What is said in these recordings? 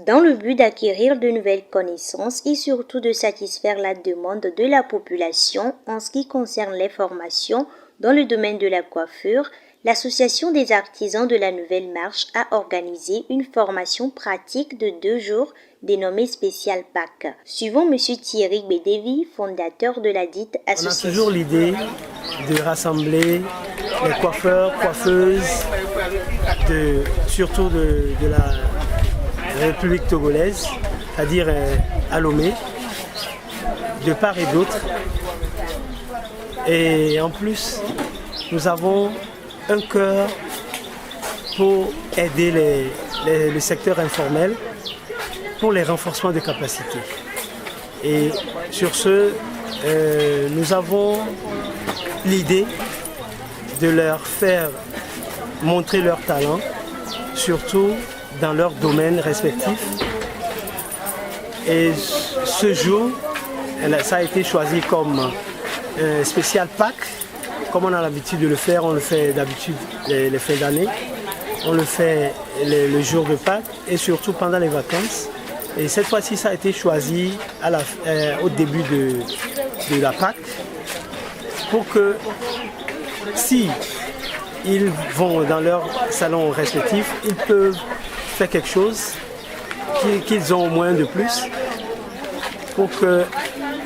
dans le but d'acquérir de nouvelles connaissances et surtout de satisfaire la demande de la population en ce qui concerne les formations dans le domaine de la coiffure. L'Association des artisans de la Nouvelle Marche a organisé une formation pratique de 2 jours dénommée Spécial Pâques. Suivant M. Thierry Bédévi, fondateur de la dite association. On a toujours l'idée de rassembler les coiffeurs, coiffeuses, surtout de la République togolaise, c'est-à-dire à Lomé, de part et d'autre. Et en plus, nous avons un cœur pour aider le secteur informel pour les renforcements de capacités. Et sur ce, nous avons l'idée de leur faire montrer leur talent, surtout dans leurs domaines respectifs. Et ce jour, ça a été choisi comme spécial Pâques. Comme on a l'habitude de le faire, on le fait d'habitude les fins d'année. On le fait le jour de Pâques et surtout pendant les vacances. Et cette fois-ci, ça a été choisi au début de la Pâques pour que si ils vont dans leur salon respectif, ils peuvent faire quelque chose qu'ils ont au moins de plus pour que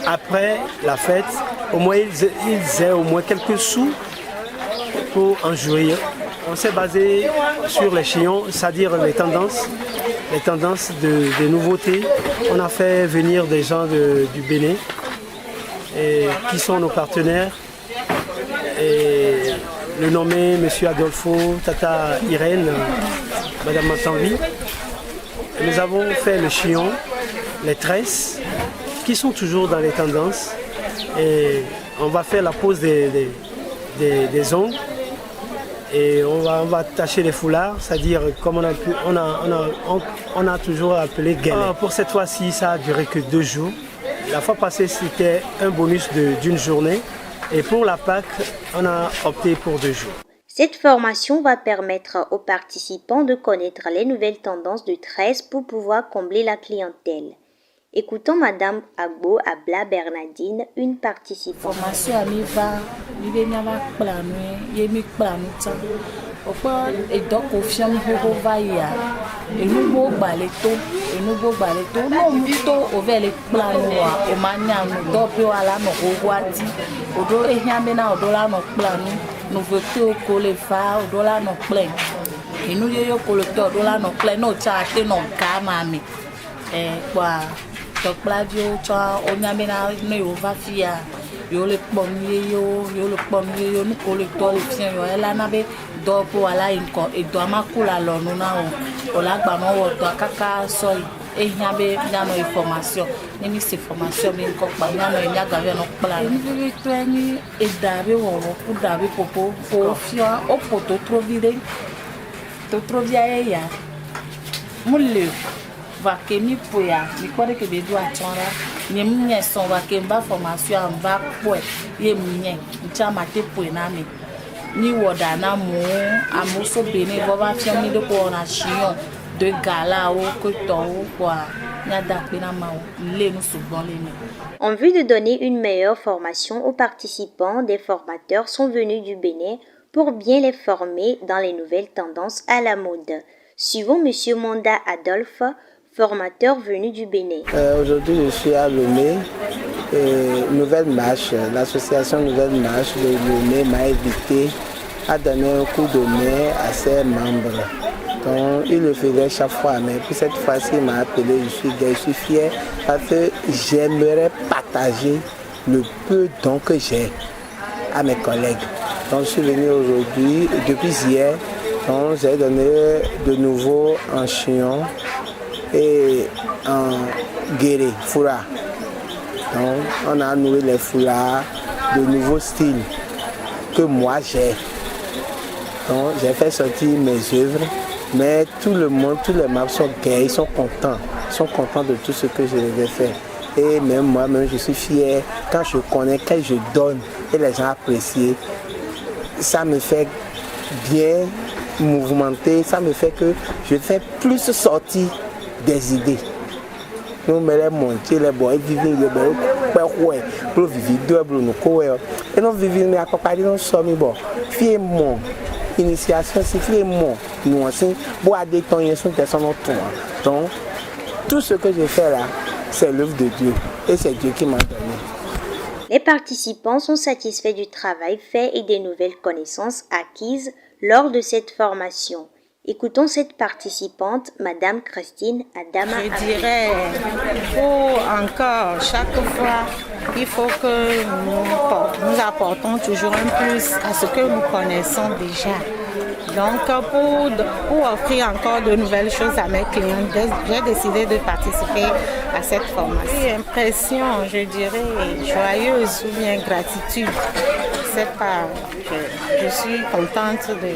après la fête, au moins ils aient au moins quelques sous pour en jouir. On s'est basé sur les chions, c'est-à-dire les tendances de nouveautés. On a fait venir des gens du Bénin qui sont nos partenaires. Et le nommé M. Adolfo, Tata Irène, Mme Matanvi. Nous avons fait le chignon, les tresses, qui sont toujours dans les tendances. Et on va faire la pose des ongles. Et on va attacher les foulards, c'est-à-dire comme on a toujours appelé guélet. Pour cette fois-ci, ça a duré que 2 jours. La fois passée, c'était un bonus d'une journée. Et pour la Pâques, on a opté pour 2 jours. Cette formation va permettre aux participants de connaître les nouvelles tendances de tresse pour pouvoir combler la clientèle. Écoutons Madame Agbo Abla Bernardine, une participante. Formation à mi va, mi va planer, mi planuta. Opa et donc au fiam ho va ya. Et nous beau baleto, non muto au vers les planoa, au mania nous dopo à la no wati. O do e hiamena o do la no planu, nous voter au colefa, o do la no plein. Et nous yo collecteur do la no plein, no chate no kamami. Quoi donc pladio cha onyamena no yo va fia yo le pommier yo le pommier yo nous collecteur le fien yo ela na be do po ala inko e do amakula lo no na o la gba no wo do kaka so e hiabe na no information ni se formation bi nko pa na no nya gave no plan ni to ni e dabe wo ku dabe popo po fia o poto trovide to trovia ya mulle va que mi poya mi croire que be do atora ni mnye son va que ba formation va po ye mnye ncha mate po na mi ni woda na mo amoso bene va fi mi de ko na chion de gala o ko to quoi na da pe na ma le nous souvent les mi. En vue de donner une meilleure formation aux participants, des formateurs sont venus du Bénin pour bien les former dans les nouvelles tendances à la mode. Suivons M. Monda Adolphe, formateur venu du Bénin. Aujourd'hui, je suis à Lomé. Nouvelle Marche, l'association Nouvelle Marche de Lomé m'a invité à donner un coup de main à ses membres. Donc, il le faisait chaque fois, mais pour cette fois-ci, il m'a appelé. Je suis fier parce que j'aimerais partager le peu don que j'ai à mes collègues. Donc, je suis venu aujourd'hui, depuis hier, donc j'ai donné de nouveau un chignon et en guéré, foulard. Donc, on a noué les foulards de nouveaux styles que moi j'ai. Donc, j'ai fait sortir mes œuvres, mais tout le monde, tous les membres sont gays, ils sont contents de tout ce que je les ai fait. Et même moi-même, je suis fier quand je connais, quand je donne et les gens apprécient. Ça me fait bien mouvementer, ça me fait que je fais plus sortir des idées. Nous mettons monter les bois, vivons les bois, pour vivre deux boulots, nous courons. Et nous vivons mais à comparer nous sommes bon. Fier mon initiation, c'est fier mon nous aussi. Bois des temps ils sont personnes autour. Donc tout ce que je fais là, c'est l'œuvre de Dieu et c'est Dieu qui m'a donné. Les participants sont satisfaits du travail fait et des nouvelles connaissances acquises lors de cette formation. Écoutons cette participante, Madame Christine Adama. Je dirais, il faut encore, chaque fois, il faut que nous apportons toujours un plus à ce que nous connaissons déjà. Donc, pour offrir encore de nouvelles choses à mes clients, j'ai décidé de participer à cette formation. Impression, je dirais, joyeuse ou bien gratitude. C'est pas, je suis contente de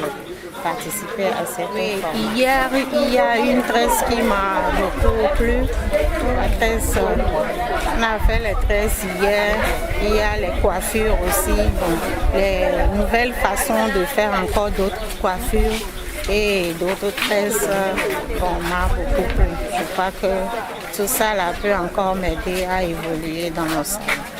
participer à cette formation. Hier, il y a une tresse qui m'a beaucoup plu. La tresse, on a fait les tresses hier. Il y a les coiffures aussi. Bon, les nouvelles façons de faire encore d'autres coiffures et d'autres tresses m'a beaucoup plu. Je crois que tout ça là, peut encore m'aider à évoluer dans mon salon.